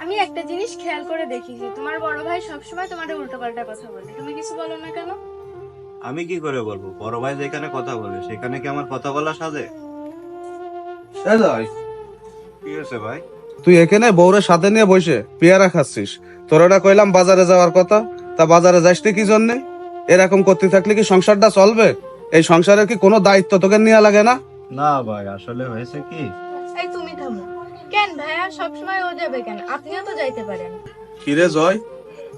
আমি একটা জিনিস খেয়াল করে দেখেছি, তোমার বড় ভাই সবসময় তোমার উল্টোপাল্টা কথা বলে, তুমি কিছু বলো না কেন? আমি কি করে বলবো? বড় ভাই যেখানে কথা বলে সেখানে কি আমার কথা বলা সাজে? কি হয়েছে ভাই? তুই এখানে বউরের সাথে নিয়ে বসে পেয়ারা খাচ্ছিস। তোর ওটা কইলাম বাজারে যাওয়ার কথা, তা বাজারে যাসনি কি জন্যে? এরকম করতে থাকলে কি সংসারটা চলবে? এই সংসারের কি কোনো দায়িত্ব তোকে নেওয়া লাগে না? না ভাই, আসলে হয়েছে কি, এই তুমি থামো। কেন ভাইয়া সবসময় ও যাবে কেন? আপনিও তো যাইতে পারেন। কিরে জয়,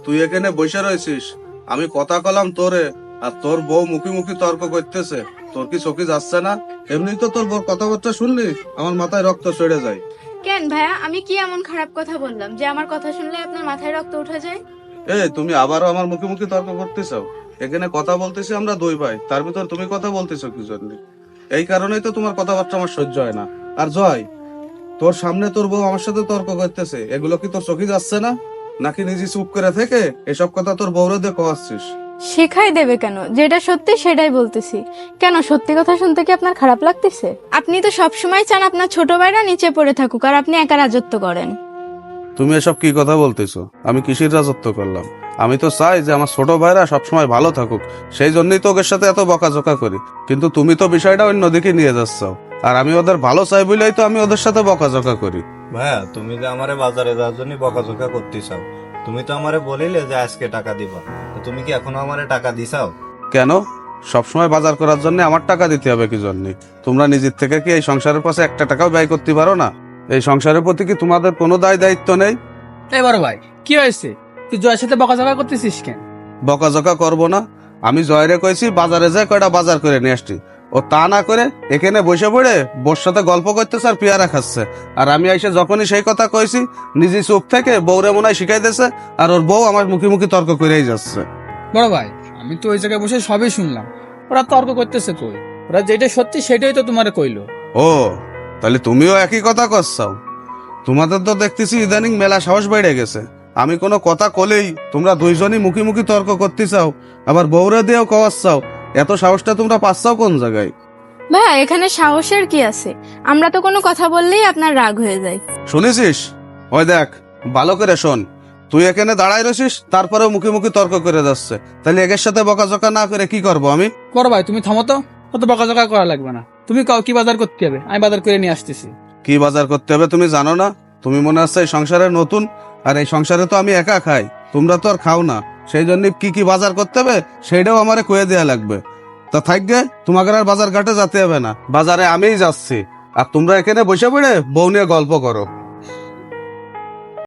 তুই এখানে বসে রয়েছিস, আমি কথা কলাম তোরে, আর তোর বউ মুখি মুখি তর্ক করতেছে। তোর কি চোখে যাচ্ছে না? এমনি তো তোর বউর কথাবার্তা শুনলি আমার মাথায় রক্ত চড়ে যায়। কেন ভাইয়া, আমি কি এমন খারাপ কথা বললাম যে আমার কথা শুনলে আপনার মাথায় রক্ত উঠে যায়? তুমি আবারও আমার মুখে মুখে তর্ক করতেছো। এখানে কথা বলতেছি আমরা দুই ভাই, তার ভিতর তুমি কথা বলতেছো কি জন্য? এই কারণেই তো তোমার কথাবার্তা আমার সহ্য হয় না। আর জয়, তোর সামনে তোর বউ আমার সাথে তর্ক করতেছে, এগুলো কি তোর চোখে যাচ্ছে না? নাকি নিজে চুপ করে থেকে এসব কথা তোর বউরে দিয়ে কওয়াচ্ছিস? শেখাই দেবে কেন? যেটা সত্যি সেটাই বলতেছি। কেন, সত্যি কথা শুনতে কি আপনার খারাপ লাগতেছে? আপনি তো সবসময় চান আপনার ছোট ভাইরা নিচে পড়ে থাকুক আর আপনি একা রাজত্ব করেন। তুমি এসব কি কথা বলতেছো? আমি কিসের রাজত্ব করলাম? আমি তো চাই যে আমার ছোট ভাইরা সবসময় ভালো থাকুক, সেই জন্যই তো ওদের সাথে এত বকাঝকা করি। কিন্তু তুমি তো বিষয়টা অন্যদিকে নিয়ে যাচ্ছ, আর আমি ওদের ভালো চাই বলেই তো আমি ওদের সাথে বকাঝকা করি। ভাইয়া তুমি যে আমারে বাজারে যাওয়ার জন্য বকাঝকা করতেছাও, তুমি তো আমারে বলিলে যে আজকে টাকা দিবা, তো তুমি কি এখনো আমারে টাকা দিছাও? কেন সবসময় বাজার করার জন্য আমার টাকা দিতে হবে কি জন্য? তোমরা নিজের থেকে কি এই সংসারের পাশে একটা টাকাও ব্যয় করতে পারো না? এই সংসারের প্রতি কি তোমাদের কোনো দায় দায়িত্ব নেই? এই বড় ভাই, কি হয়েছে? তুই জয়ের সাথে বকাঝকা করতেছিস কেন? বকাঝকা করবো না? আমি জয়রে কইছি বাজারে যায় কয়টা বাজার করে নিয়ে আসছি, ও তা না করে এখানে বসে পড়ে বোর সাথে গল্প করতেছে আর পেয়ারা খাচ্ছে। আর আমি এসে যখনই সেই কথা কইছি, নিজে চুপ থেকে বউরে মনে হয় শিখাইতেছে, আর ওর বউ আমার মুখে মুখে তর্ক করেই যাচ্ছে। বড় ভাই, আমি তো ওই জায়গায় বসে সবই শুনলাম। ওরা তর্ক করতেছে কই? ওরা যেটা সত্যি সেটাই তো তোমারে কইলো। ও, তাহলে তুমিও একই কথা করছাও? তোমাদের তো দেখতেছি ইদানিং মেলা সাহস বেড়ে গেছে। আমি কোনো কথা কলেই তোমরা দুইজনই মুখে মুখে তর্ক করতে চাও, আবার বউরে দিয়েও কওয়াচ্ছাও। এত সাহসটা তোমরা পাচ্ছাও কোন জায়গায়? ভাইয়া এখানে সাহসের কি আছে? আমরা তো কোনো কথা বললেই আপনার রাগ হয়ে যায়। শুনেছিস? ওই দেখ, ভালো করে শোন। তুই এখানে দাঁড়াই রয়েছিস, তারপরেও মুখে মুখে তর্ক করে যাচ্ছে। তাহলে একের সাথে বকাঝকা না করে কি করবো আমি? বড় ভাই তুমি থামো তো, অত বকাঝকা করা লাগবে না। তুমি কাও কি বাজার করতে হবে, আমি বাজার করে নিয়ে আসতেছি। কি বাজার করতে হবে তুমি জানো না? তুমি মনে হচ্ছে এই সংসারে নতুন, আর এই সংসারে তো আমি একা খাই, তোমরা তো আর খাও না। সেই জন্য কি কি বাজার করতে হবে সেইটাও আমারে কয়ে দেয়া লাগবে। তা থাকবে, তোমাকে আর বাজার ঘাটে যেতে হবে না, বাজারে আমিই যাচ্ছি। আর তোমরা এখানে বসে পড়ে বউ নিয়ে গল্প করো।